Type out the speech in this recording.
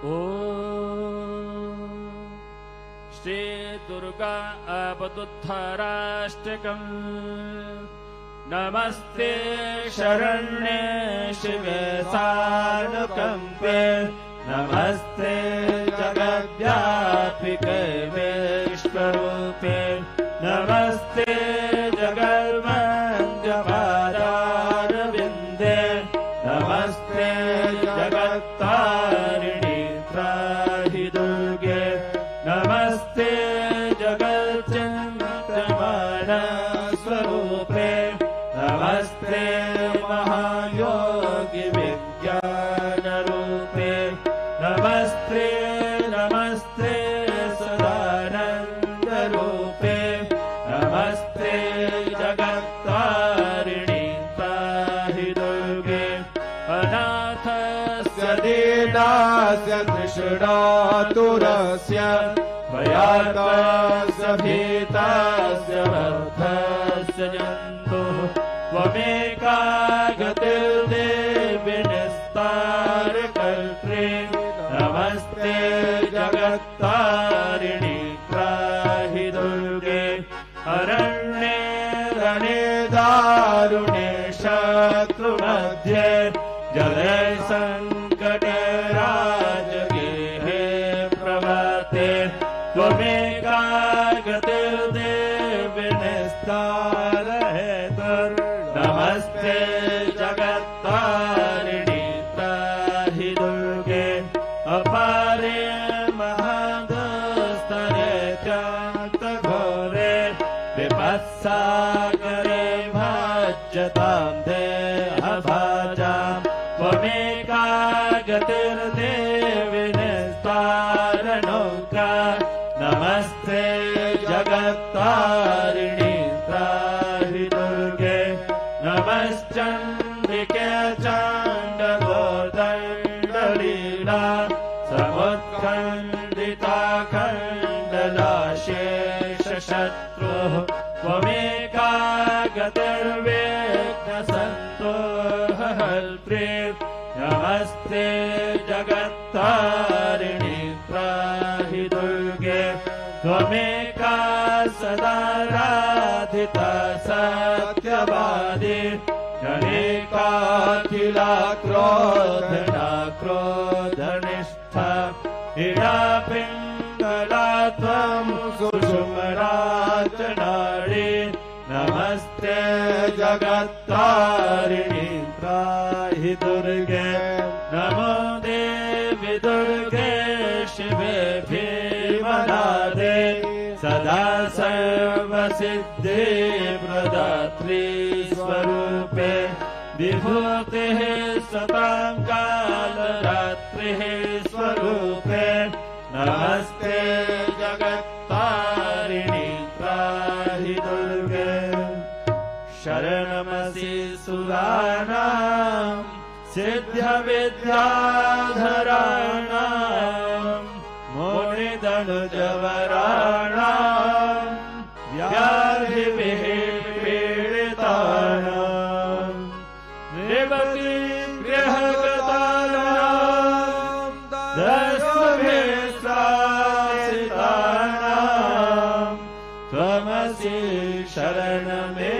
श्री दुर्गा आपदुद्धाराष्टकम्। नमस्ते शरण्ये शिवे सानुकम्पे। नमस्ते जगद्व्यापिके विश्वरूपे। नमस्ते जगन्मञ्जपादारविन्दे। नमस्ते जगत्तारिणि त्राहि दुर्गे। नमस्ते जगच्चिन्तमानस्वरूपे। नमस्ते महायोगि विज्ञानरूपे। नमस्ते नमस्ते सदानन्दरूपे। नमस्ते जगत्तारिणि त्राहि दुर्गे। अनाथस्य दीनास्य तृष्णातुरस्य भयार्तस्य भीतस्य बद्धस्य जन्तुः त्वमेका गतिर्देवि निस्तारकर्त्री। नमस्ते जगत्तारिणि त्राहि दुर्गे। अरण्ये रणे दारुणे शत्रुमध्ये जले सङ्कटे राजगेहे प्रभाते त्वमेका गतिर्देवि निस्तारहेतुर्। नमस्ते जगत्तारिणि त्राहि दुर्गे। अपारे महादस्तरे चान्तघोरे विपत्सागरे भाज्यतां देहभाजाम् त्वमेका गतिर्देवि निस्तारणौका। नमस्ते जगत्तारिणि त्राहि दुर्गे। नमश्चण्डिके चाण्डगोदण्डलीला समुत्खण्डिता खण्डलाशेषशत्रुः त्वमेका गतिर्विघ्नसन्तोषहर्त्री। नमस्ते जगत्तारिणि त्राहि दुर्गे। त्वमेका सदाराधिता सत्यवादी। अनेकाखिला क्रोधना क्रोधनिष्ठा। इडा पिङ्गला त्वं सुषुम्नाचनाडी। नमस्ते जगत्तारिणि त्राहि दुर्गे। नमो देवि दुर्गे शिवे भीमनादे। सदा सर्वसिद्धि प्रदात्री स्वरूपे। विभूतिः सतां कालरात्रिः स्वरूपे। नमस्ते जगत्तारिणि त्राहि दुर्गे। शरणमसि सुराणां सिद्धविद्याधराणां मुनिदनुजवराणां व्याधिविपीडितानां निवृत्तिगृहगतानां दस्युभिस्त्रासितानां त्वमसि शरणमे